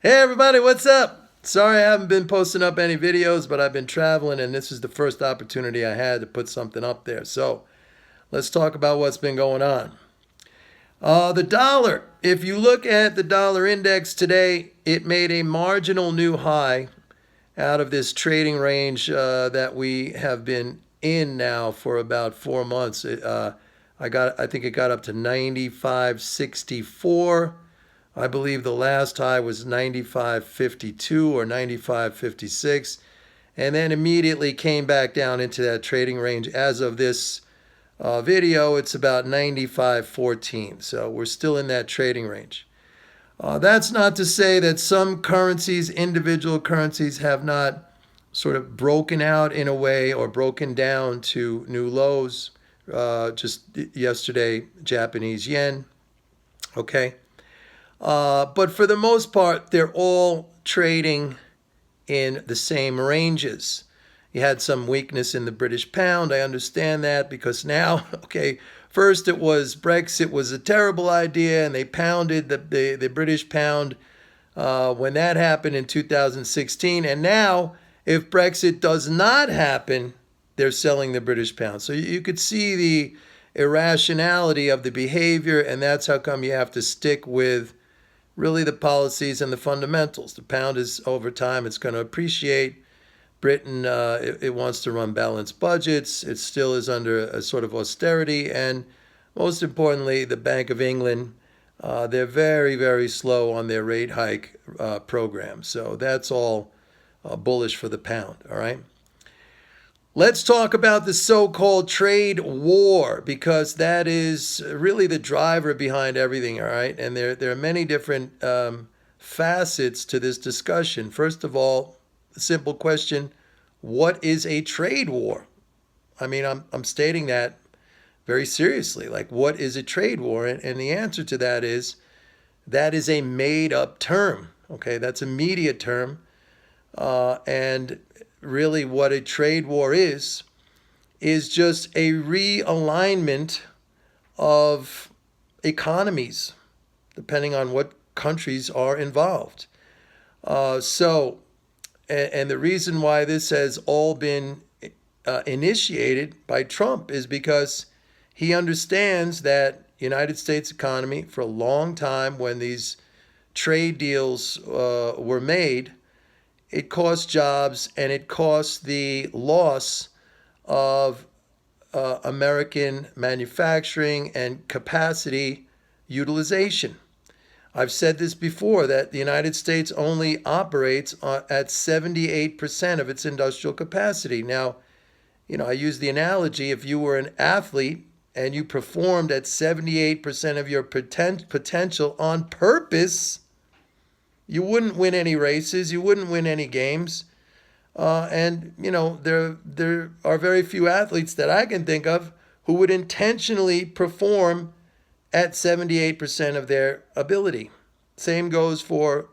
Hey everybody, what's up? Sorry I haven't been posting up any videos, but I've been traveling and this is the first opportunity I had to put something up there. So let's talk about what's been going on. The dollar. If you look at the dollar index today, it made a marginal new high out of this trading range that we have been in now for about 4 months. I think it got up to 95.64. I believe the last high was 95.52 or 95.56, and then immediately came back down into that trading range. As of this video, it's about 95.14. So we're still in that trading range. That's not to say that some currencies, individual currencies, have not sort of broken out in a way or broken down to new lows. Just yesterday, Japanese yen. Okay. But for the most part, they're all trading in the same ranges. You had some weakness in the British pound. I understand that because now, okay, first it was Brexit was a terrible idea and they pounded the British pound when that happened in 2016. And now, if Brexit does not happen, they're selling the British pound. So you could see the irrationality of the behavior, and that's how come you have to stick with really the policies and the fundamentals. The pound is over time, it's going to appreciate. Britain, it wants to run balanced budgets. It still is under a sort of austerity. And most importantly, the Bank of England, they're very, very slow on their rate hike program. So that's all bullish for the pound. All right. Let's talk about the so-called trade war because that is really the driver behind everything. All right. And there are many different facets to this discussion. First of all, the simple question: what is a trade war? I mean, I'm stating that very seriously. Like, what is a trade war? And the answer to that is a made up term. Okay, that's a media term. And really, what a trade war is just a realignment of economies, depending on what countries are involved. And the reason why this has all been initiated by Trump is because he understands that United States economy, for a long time when these trade deals were made, it cost jobs and it cost the loss of American manufacturing and capacity utilization. I've said this before that the United States only operates at 78% of its industrial capacity. Now, I use the analogy: if you were an athlete and you performed at 78% of your potential on purpose, you wouldn't win any races, you wouldn't win any games. There are very few athletes that I can think of who would intentionally perform at 78% of their ability. Same goes for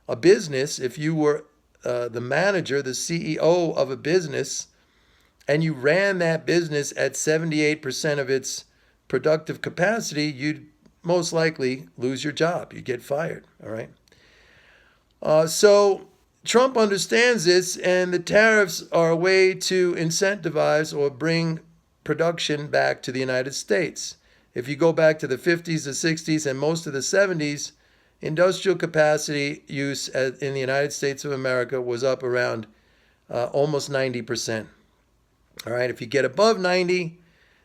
a business. If you were the manager, the CEO of a business, and you ran that business at 78% of its productive capacity, you'd most likely lose your job. You'd get fired. All right. So Trump understands this, and the tariffs are a way to incentivize or bring production back to the United States. If you go back to the 50s, the 60s, and most of the 70s, industrial capacity use in the United States of America was up around almost 90%. All right, if you get above 90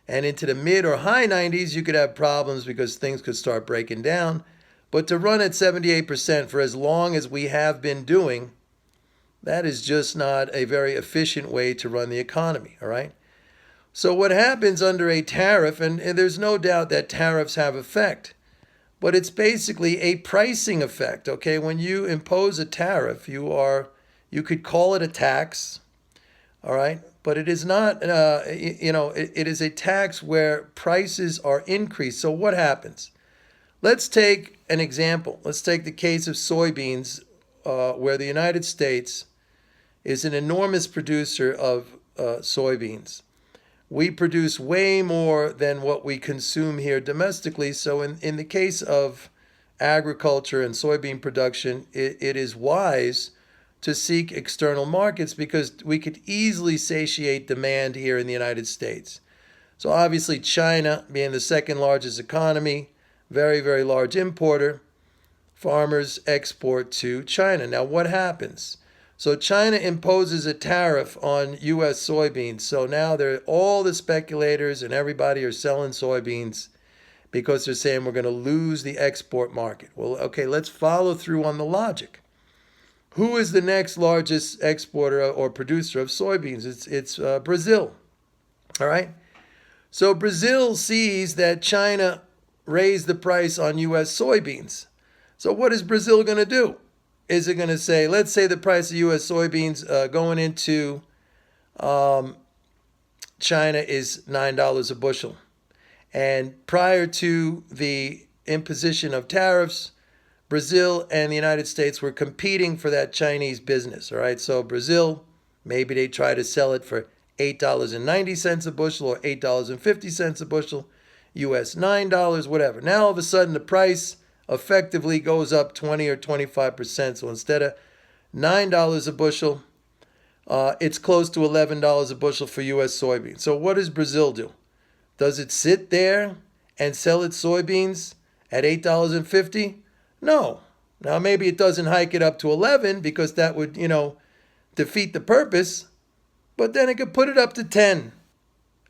and into the mid or high 90s, you could have problems because things could start breaking down. But to run at 78% for as long as we have been doing, that is just not a very efficient way to run the economy. All right. So what happens under a tariff, and there's no doubt that tariffs have effect, but it's basically a pricing effect. Okay, when you impose a tariff, you could call it a tax, all right, but it is not. It is a tax where prices are increased. So what happens? Let's take an example. Let's take the case of soybeans, where the United States is an enormous producer of soybeans. We produce way more than what we consume here domestically. So in the case of agriculture and soybean production, it is wise to seek external markets because we could easily satiate demand here in the United States. So obviously China, being the second largest economy, very, very large importer, farmers export to China. Now what happens? So China imposes a tariff on U.S. soybeans. So now all the speculators and everybody are selling soybeans because they're saying we're going to lose the export market. Well, okay, let's follow through on the logic. Who is the next largest exporter or producer of soybeans? It's Brazil. All right. So Brazil sees that China raised the price on U.S. soybeans. So what is Brazil going to do? Is it going to say, let's say the price of U.S. soybeans going into China is $9 a bushel. And prior to the imposition of tariffs, Brazil and the United States were competing for that Chinese business. All right. So Brazil, maybe they try to sell it for $8.90 a bushel or $8.50 a bushel, US $9, whatever. Now all of a sudden the price effectively goes up 20 or 25%. So instead of $9 a bushel, it's close to $11 a bushel for US soybeans. So what does Brazil do? Does it sit there and sell its soybeans at $8.50? No. Now maybe it doesn't hike it up to 11 because that would, defeat the purpose. But then it could put it up to 10.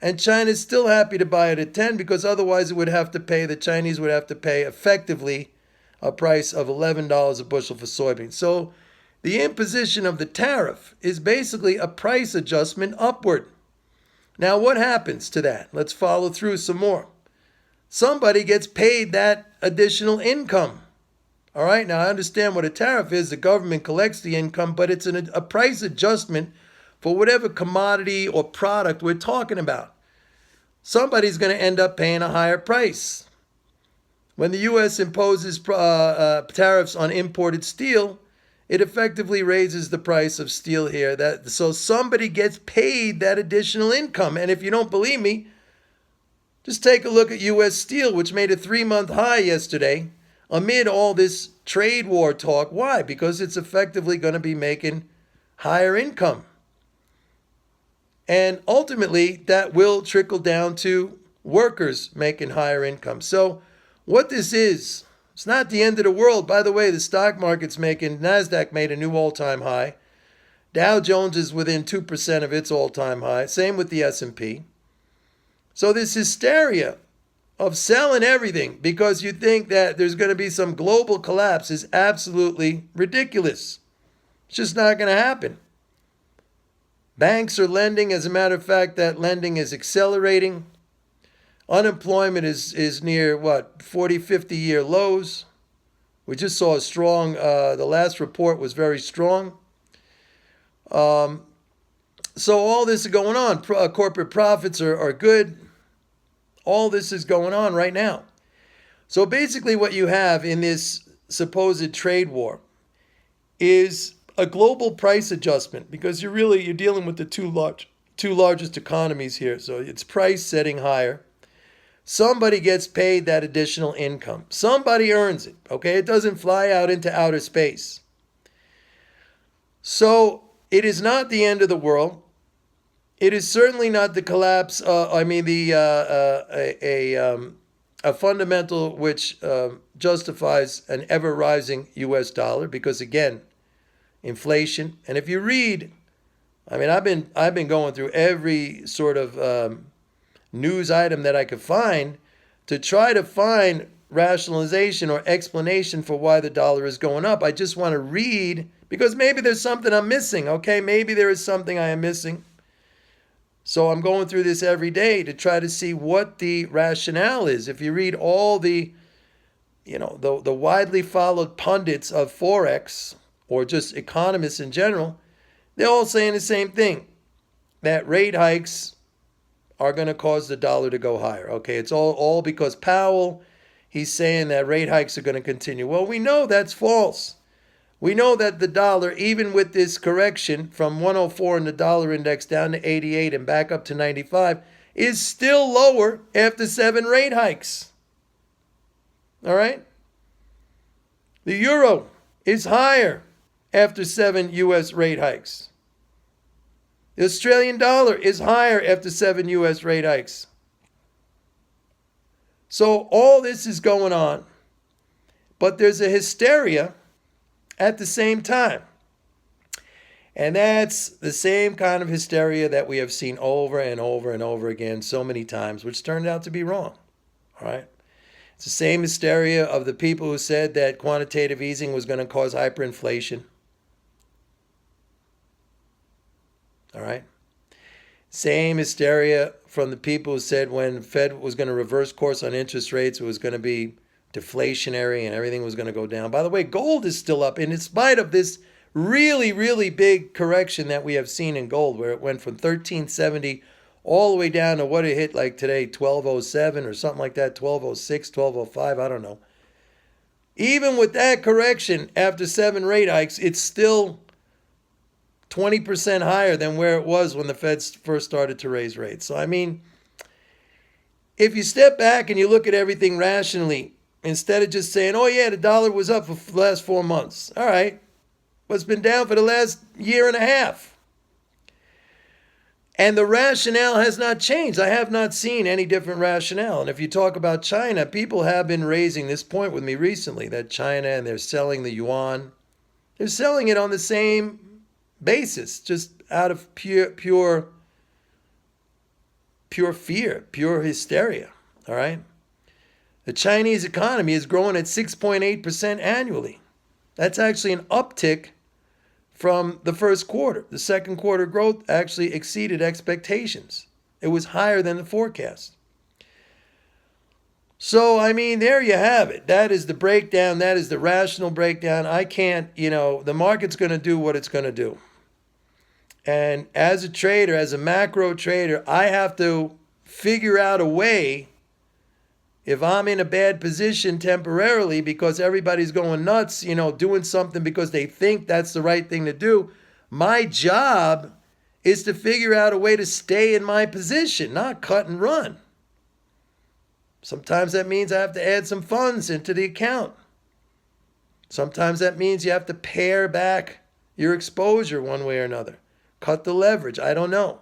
And China's still happy to buy it at 10 because otherwise the Chinese would have to pay effectively a price of $11 a bushel for soybeans. So the imposition of the tariff is basically a price adjustment upward. Now what happens to that? Let's follow through some more. Somebody gets paid that additional income. All right, now I understand what a tariff is. The government collects the income, but it's a price adjustment for whatever commodity or product we're talking about. Somebody's going to end up paying a higher price. When the U.S. imposes tariffs on imported steel, it effectively raises the price of steel here. So somebody gets paid that additional income. And if you don't believe me, just take a look at U.S. Steel, which made a 3-month high yesterday amid all this trade war talk. Why? Because it's effectively going to be making higher income. And ultimately, that will trickle down to workers making higher income. So what this is, it's not the end of the world. By the way, the stock market's NASDAQ made a new all-time high. Dow Jones is within 2% of its all-time high. Same with the S&P. So this hysteria of selling everything because you think that there's going to be some global collapse is absolutely ridiculous. It's just not going to happen. Banks are lending. As a matter of fact, that lending is accelerating. Unemployment is near, 40, 50-year lows. We just saw a strong, the last report was very strong. So all this is going on. Corporate profits are good. All this is going on right now. So basically what you have in this supposed trade war is a global price adjustment because you're dealing with the two largest economies here. So it's price setting higher. Somebody gets paid that additional income. Somebody earns it. Okay, it doesn't fly out into outer space. So it is not the end of the world. It is certainly not the collapse. A fundamental which justifies an ever rising U.S. dollar because again, inflation. And if you read, I've been going through every sort of news item that I could find to try to find rationalization or explanation for why the dollar is going up. I just want to read because maybe there's something I'm missing. Okay, maybe there is something I am missing. So I'm going through this every day to try to see what the rationale is. If you read all the widely followed pundits of Forex or just economists in general, they're all saying the same thing, that rate hikes are going to cause the dollar to go higher. Okay, it's all because Powell, he's saying that rate hikes are going to continue. Well, we know that's false. We know that the dollar, even with this correction from 104 in the dollar index down to 88 and back up to 95, is still lower after 7 rate hikes. All right? The euro is higher after 7 U.S. rate hikes. The Australian dollar is higher after 7 U.S. rate hikes. So all this is going on, but there's a hysteria at the same time. And that's the same kind of hysteria that we have seen over and over and over again so many times, which turned out to be wrong. All right? It's the same hysteria of the people who said that quantitative easing was going to cause hyperinflation. All right? Same hysteria from the people who said when the Fed was going to reverse course on interest rates, it was going to be deflationary and everything was going to go down. By the way, gold is still up, and in spite of this really, really big correction that we have seen in gold, where it went from 1370 all the way down to what it hit like today, 1207 or something like that, 1206, 1205, I don't know. Even with that correction after 7 rate hikes, it's still 20% higher than where it was when the Fed first started to raise rates. So, I mean, if you step back and you look at everything rationally, instead of just saying, oh yeah, the dollar was up for the last 4 months. All right. But it's been down for the last year and a half. And the rationale has not changed. I have not seen any different rationale. And if you talk about China, people have been raising this point with me recently, that China, and they're selling the yuan. They're selling it on the same basis, just out of pure fear, pure hysteria. All right. The Chinese economy is growing at 6.8% annually. That's actually an uptick from the first quarter. The second quarter growth actually exceeded expectations. It was higher than the forecast. So, I mean, there you have it. That is the breakdown. That is the rational breakdown. I can't, the market's going to do what it's going to do. And as a trader, as a macro trader, I have to figure out a way, if I'm in a bad position temporarily because everybody's going nuts, doing something because they think that's the right thing to do, my job is to figure out a way to stay in my position, not cut and run. Sometimes that means I have to add some funds into the account. Sometimes that means you have to pare back your exposure one way or another. Cut the leverage. I don't know.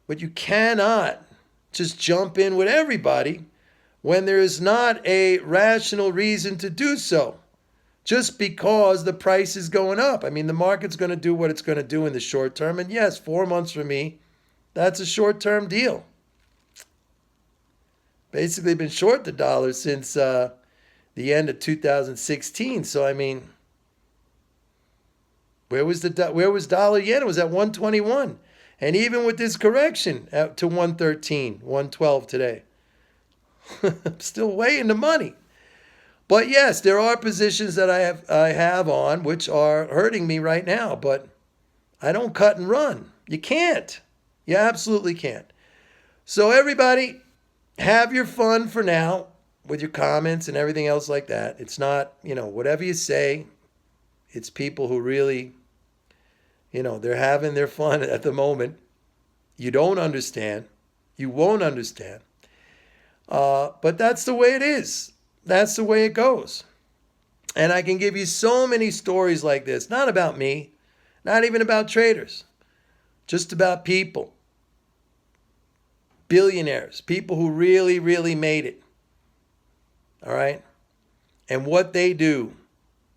But you cannot just jump in with everybody when there is not a rational reason to do so, just because the price is going up. I mean, the market's going to do what it's going to do in the short term. And yes, 4 months for me, that's a short-term deal. Basically been short the dollar since the end of 2016. So, I mean, where was dollar yen? It was at 121. And even with this correction to 113, 112 today, I'm still way in the money. But yes, there are positions that I have on which are hurting me right now, but I don't cut and run. You can't. You absolutely can't. So everybody, have your fun for now with your comments and everything else like that. It's not, whatever you say, it's people who really, they're having their fun at the moment. You don't understand. You won't understand. But that's the way it is. That's the way it goes. And I can give you so many stories like this, not about me, not even about traders, just about people, billionaires, people who really, really made it. All right? And what they do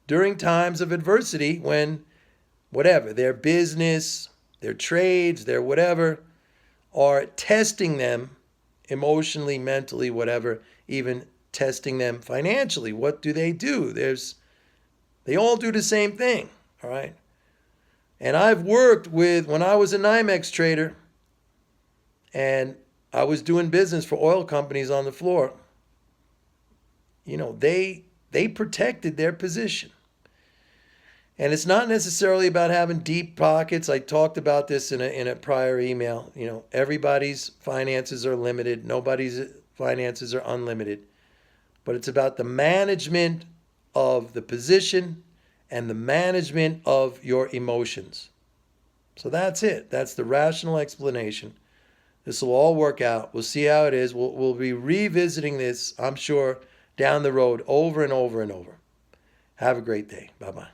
during times of adversity when whatever, their business, their trades, their whatever, are testing them emotionally, mentally, whatever, even testing them financially. What do? They all do the same thing, all right? And I've worked with, when I was a NYMEX trader and I was doing business for oil companies on the floor, they protected their position. And it's not necessarily about having deep pockets. I talked about this in a prior email. Everybody's finances are limited. Nobody's finances are unlimited. But it's about the management of the position and the management of your emotions. So that's it. That's the rational explanation. This will all work out. We'll see how it is. We'll be revisiting this, I'm sure, down the road over and over and over. Have a great day. Bye-bye.